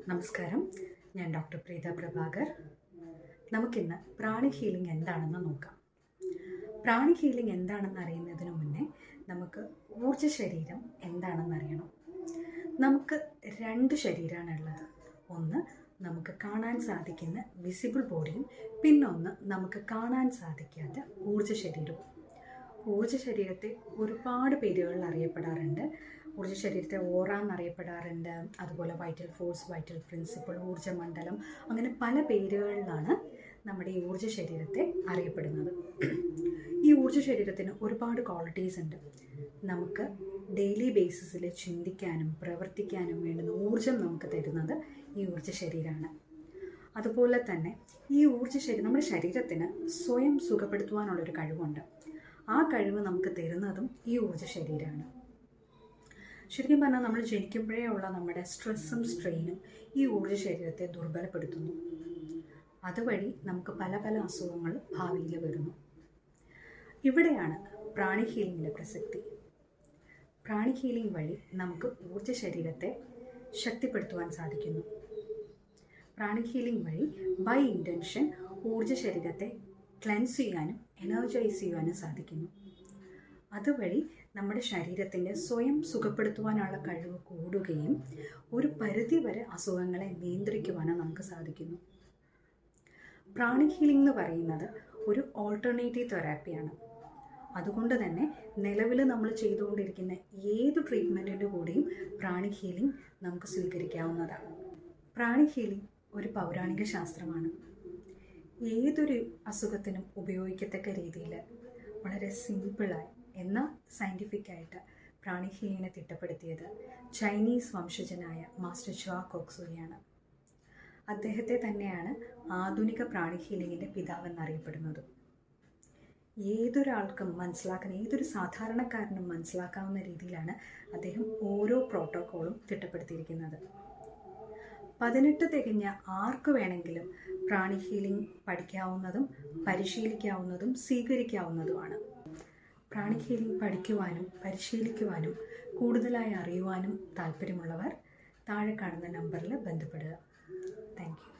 നമസ്കാരം, ഞാൻ ഡോക്ടർ പ്രീത പ്രഭാകർ. നമുക്കിന്ന് പ്രാണിക് ഹീലിംഗ് എന്താണെന്ന് നോക്കാം. പ്രാണിക് ഹീലിംഗ് എന്താണെന്ന് അറിയുന്നതിന് മുന്നേ നമുക്ക് ഊർജ്ജ ശരീരം എന്താണെന്ന് അറിയണം. നമുക്ക് രണ്ട് ശരീരമാണുള്ളത്. ഒന്ന് നമുക്ക് കാണാൻ സാധിക്കുന്ന വിസിബിൾ ബോഡിയും, പിന്നൊന്ന് നമുക്ക് കാണാൻ സാധിക്കാത്ത ഊർജ്ജ ശരീരവും. ഊർജ്ജ ശരീരത്തെ ഒരുപാട് പേരുകളിൽ അറിയപ്പെടാറുണ്ട്. ഊർജ്ജ ശരീരത്തെ ഓറ എന്നറിയപ്പെടാറുണ്ട്, അതുപോലെ വൈറ്റൽ ഫോഴ്സ്, വൈറ്റൽ പ്രിൻസിപ്പിൾ, ഊർജ്ജമണ്ഡലം, അങ്ങനെ പല പേരുകളിലാണ് നമ്മുടെ ഈ ഊർജ്ജ ശരീരത്തെ അറിയപ്പെടുന്നത്. ഈ ഊർജ്ജ ശരീരത്തിന് ഒരുപാട് ക്വാളിറ്റീസ് ഉണ്ട്. നമുക്ക് ഡെയിലി ബേസിസിൽ ചിന്തിക്കാനും പ്രവർത്തിക്കാനും വേണ്ടുന്ന ഊർജ്ജം നമുക്ക് തരുന്നത് ഈ ഊർജ്ജ ശരീരമാണ്. അതുപോലെ തന്നെ ഈ ഊർജ്ജ ശരീരം നമ്മുടെ ശരീരത്തിന് സ്വയം സുഖപ്പെടുത്തുവാനുള്ളൊരു കഴിവുണ്ട്. ആ കഴിവ് നമുക്ക് തരുന്നതും ഈ ഊർജ്ജ ശരീരമാണ്. ശരിക്കും പറഞ്ഞാൽ നമ്മൾ ജനിക്കുമ്പോഴേ ഉള്ള നമ്മുടെ സ്ട്രെസ്സും സ്ട്രെയിനും ഈ ഊർജ്ജ ശരീരത്തെ ദുർബലപ്പെടുത്തുന്നു. അതുവഴി നമുക്ക് പല പല അസുഖങ്ങൾ ഭാവിയിൽ വരുന്നു. ഇവിടെയാണ് പ്രാണിക് ഹീലിംഗിൻ്റെ പ്രസക്തി. പ്രാണിക് ഹീലിംഗ് വഴി നമുക്ക് ഊർജ്ജ ശരീരത്തെ ശക്തിപ്പെടുത്തുവാൻ സാധിക്കുന്നു. പ്രാണിക് ഹീലിംഗ് വഴി ബൈ ഇൻറ്റൻഷൻ ഊർജ്ജ ശരീരത്തെ ക്ലെൻസ് ചെയ്യാനും എനർജൈസ് ചെയ്യാനും സാധിക്കുന്നു. അതുവഴി നമ്മുടെ ശരീരത്തിൻ്റെ സ്വയം സുഖപ്പെടുത്തുവാനുള്ള കഴിവ് കൂടുകയും ഒരു പരിധിവരെ അസുഖങ്ങളെ നിയന്ത്രിക്കുവാനും നമുക്ക് സാധിക്കുന്നു. പ്രാണിക് ഹീലിംഗ് എന്ന് പറയുന്നത് ഒരു ഓൾട്ടർനേറ്റീവ് തെറാപ്പിയാണ്. അതുകൊണ്ട് തന്നെ നിലവിൽ നമ്മൾ ചെയ്തുകൊണ്ടിരിക്കുന്ന ഏത് ട്രീറ്റ്മെൻറ്റിൻ്റെ കൂടെയും പ്രാണിക് ഹീലിംഗ് നമുക്ക് സ്വീകരിക്കാവുന്നതാണ്. പ്രാണിക് ഹീലിംഗ് ഒരു പൗരാണിക ശാസ്ത്രമാണ്. ഏതൊരു അസുഖത്തിനും ഉപയോഗിക്കത്തക്ക രീതിയിൽ വളരെ സിമ്പിളായി എന്നാൽ സയൻറ്റിഫിക്കായിട്ട് പ്രാണിക് ഹീലിംഗിനെ തിട്ടപ്പെടുത്തിയത് ചൈനീസ് വംശജനായ മാസ്റ്റർ ച്വാ കോക്സുയാണ്. അദ്ദേഹത്തെ തന്നെയാണ് ആധുനിക പ്രാണിക് ഹീലിംഗിൻ്റെ പിതാവെന്നറിയപ്പെടുന്നത്. ഏതൊരാൾക്കും ഏതൊരു സാധാരണക്കാരനും മനസ്സിലാക്കാവുന്ന രീതിയിലാണ് അദ്ദേഹം ഓരോ പ്രോട്ടോക്കോളും തിട്ടപ്പെടുത്തിയിരിക്കുന്നത്. 18 തികഞ്ഞ ആർക്ക് വേണമെങ്കിലും പ്രാണിക് ഹീലിംഗ് പഠിക്കാവുന്നതും പരിശീലിക്കാവുന്നതും സ്വീകരിക്കാവുന്നതുമാണ്. പ്രാണിക് ഹീലിംഗ് പഠിക്കുവാനും പരിശീലിക്കുവാനും കൂടുതലായി അറിയുവാനും താല്പര്യമുള്ളവർ താഴെ കാണുന്ന നമ്പറിൽ ബന്ധപ്പെടുക. Thank you.